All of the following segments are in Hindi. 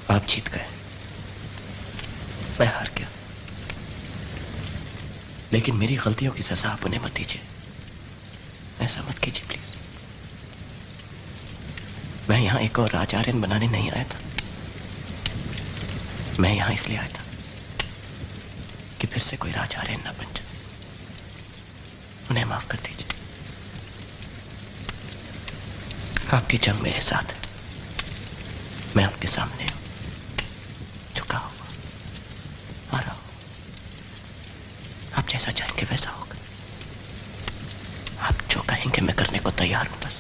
आप जीत गए, मैं हार गया। लेकिन मेरी गलतियों की सजा आप उन्हें मत दीजिए, ऐसा मत कीजिए प्लीज। मैं यहां एक और राजआर्यन बनाने नहीं आया था, मैं यहां इसलिए आया था कि फिर से कोई राजआर्यन ना बन जाए। उन्हें माफ कर दीजिए। आपकी जंग मेरे साथ है, मैं आपके सामने हूं, झुका हुआ, आ रहा हूं। आप जैसा चाहेंगे वैसा होगा। आप जो कहेंगे मैं करने को तैयार हूं, बस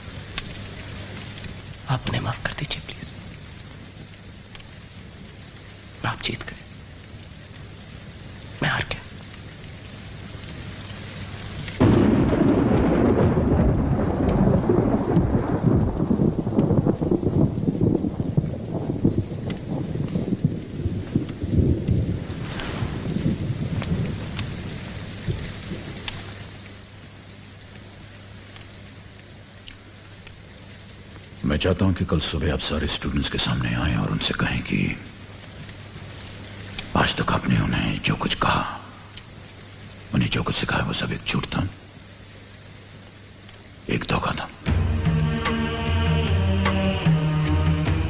आप उन्हें माफ कर दीजिए प्लीज। आप जीत गए, मैं हार गया। मैं चाहता हूं कि कल सुबह आप सारे स्टूडेंट्स के सामने आएं और उनसे कहें कि आज तक आपने उन्हें जो कुछ कहा, उन्हें जो कुछ सिखाया, वो सब एक झूठ था, एक धोखा था।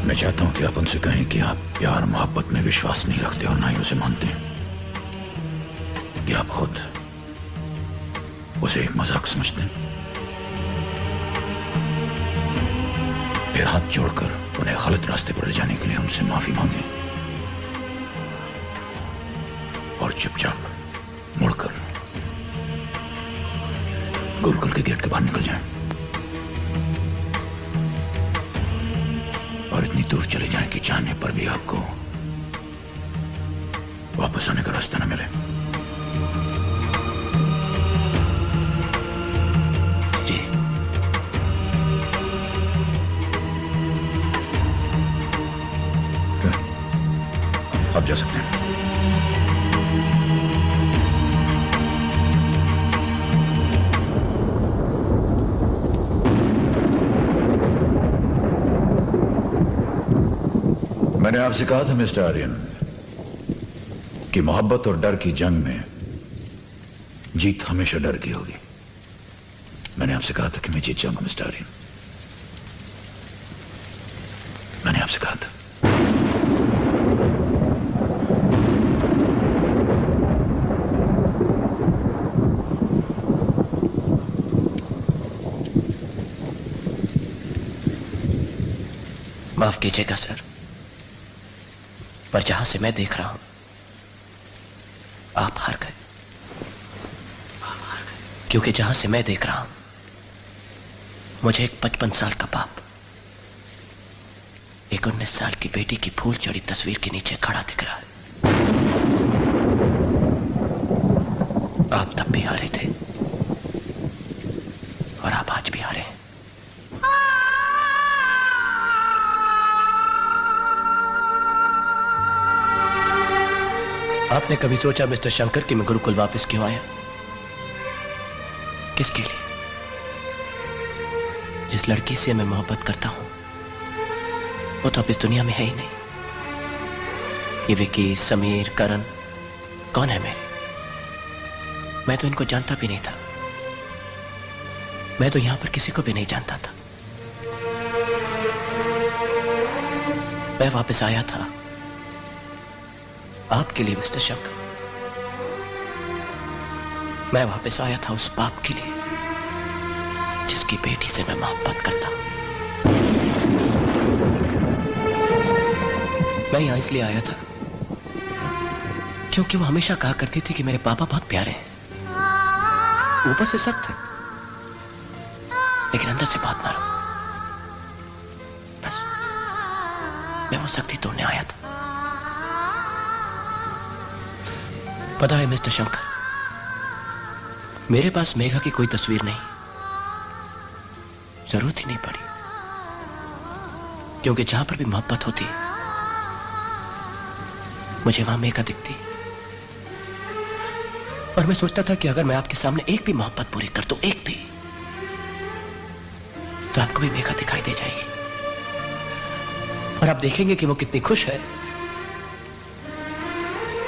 मैं चाहता हूं कि आप उनसे कहें कि आप प्यार मोहब्बत में विश्वास नहीं रखते और ना ही उसे मानते, कि आप खुद उसे एक मजाक समझते हैं। फिर हाथ जोड़कर उन्हें गलत रास्ते पर ले जाने के लिए उनसे माफी मांगे और चुपचाप मुड़कर गुरुकुल के गेट के बाहर निकल जाएं और इतनी दूर चले जाएं कि चाहने पर भी आपको वापस आने का रास्ता न मिले। जी, आप जा सकते हैं। मैंने आपसे कहा था मिस्टर आर्यन कि मोहब्बत और डर की जंग में जीत हमेशा डर की होगी। मैंने आपसे कहा था कि मैं जीत जाऊंगा मिस्टर आर्यन, मैंने आपसे कहा था। माफ कीजिएगा सर, पर जहां से मैं देख रहा हूं आप हार गए। क्योंकि जहां से मैं देख रहा हूं मुझे एक 55 साल का बाप एक 19 साल की बेटी की फूल चढ़ी तस्वीर के नीचे खड़ा दिख रहा है। आप तब भी हारे थे और आप आज भी हारे हैं। आपने कभी सोचा मिस्टर शंकर कि मैं गुरुकुल वापस क्यों आया? किसके लिए? जिस लड़की से मैं मोहब्बत करता हूं वो तो अब इस दुनिया में है ही नहीं। ये विकी, समीर, करण कौन है मेरे? मैं तो इनको जानता भी नहीं था। मैं तो यहां पर किसी को भी नहीं जानता था। मैं वापस आया था आपके लिए मिस्टर शंकर। मैं वापस आया था उस बाप के लिए जिसकी बेटी से मैं मोहब्बत करता हूं। मैं यहां इसलिए आया था क्योंकि वो हमेशा कहा करती थी कि मेरे पापा बहुत प्यारे हैं, ऊपर से सख्त है लेकिन अंदर से बहुत नरम। बस मैं वो सख्ती तोड़ने आया था। पता है मिस्टर शंकर, मेरे पास मेघा की कोई तस्वीर नहीं, जरूरत ही नहीं पड़ी, क्योंकि जहां पर भी मोहब्बत होती है मुझे वहां मेघा दिखती। और मैं सोचता था कि अगर मैं आपके सामने एक भी मोहब्बत पूरी कर दूं, एक भी, तो आपको भी मेघा दिखाई दे जाएगी और आप देखेंगे कि वो कितनी खुश है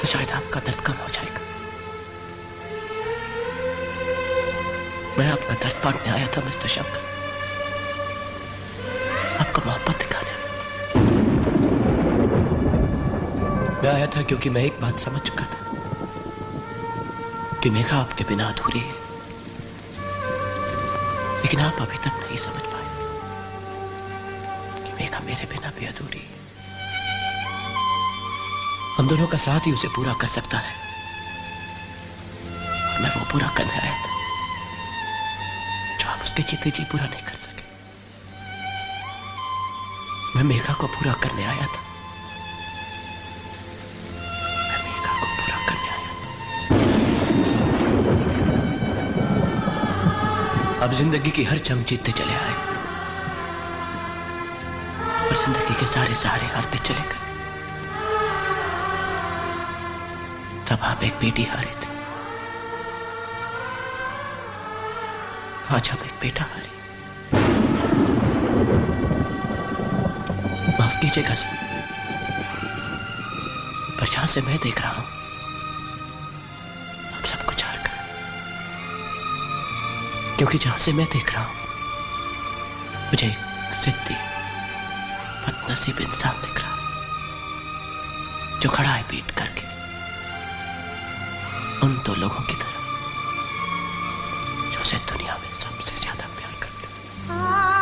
तो शायद आपका दर्द कम हो जाएगा। मैं आपका दर्द बांटने आया था मिस्टर शंकर, आपको मोहब्बत दिखाने। मैं आया था क्योंकि मैं एक बात समझ चुका था कि मेघा आपके बिना अधूरी है, लेकिन आप अभी तक नहीं समझ पाए कि मेघा मेरे बिना भी अधूरी है। हम दोनों का साथ ही उसे पूरा कर सकता है, और मैं वो पूरा करने आया था जो आप उसके जीते जी पूरा नहीं कर सके। मैं मेघा को पूरा करने आया था, मैं मेघा को पूरा करने आया था। अब जिंदगी की हर जंग जीतते चले आए और जिंदगी के सारे सहारे हारते चले गए। तब आप एक बेटी हारे थे, आज आप एक बेटा हारे। माफ कीजिएगा सर, पर जहां से मैं देख रहा हूं आप सब कुछ हार गए, क्योंकि जहां से मैं देख रहा हूं मुझे एक जिद्दी बदनसीब इंसान दिख रहा है जो खड़ा है पीट करके उन दो लोगों की तरह जो उसे दुनिया में सबसे ज्यादा प्यार करते हैं।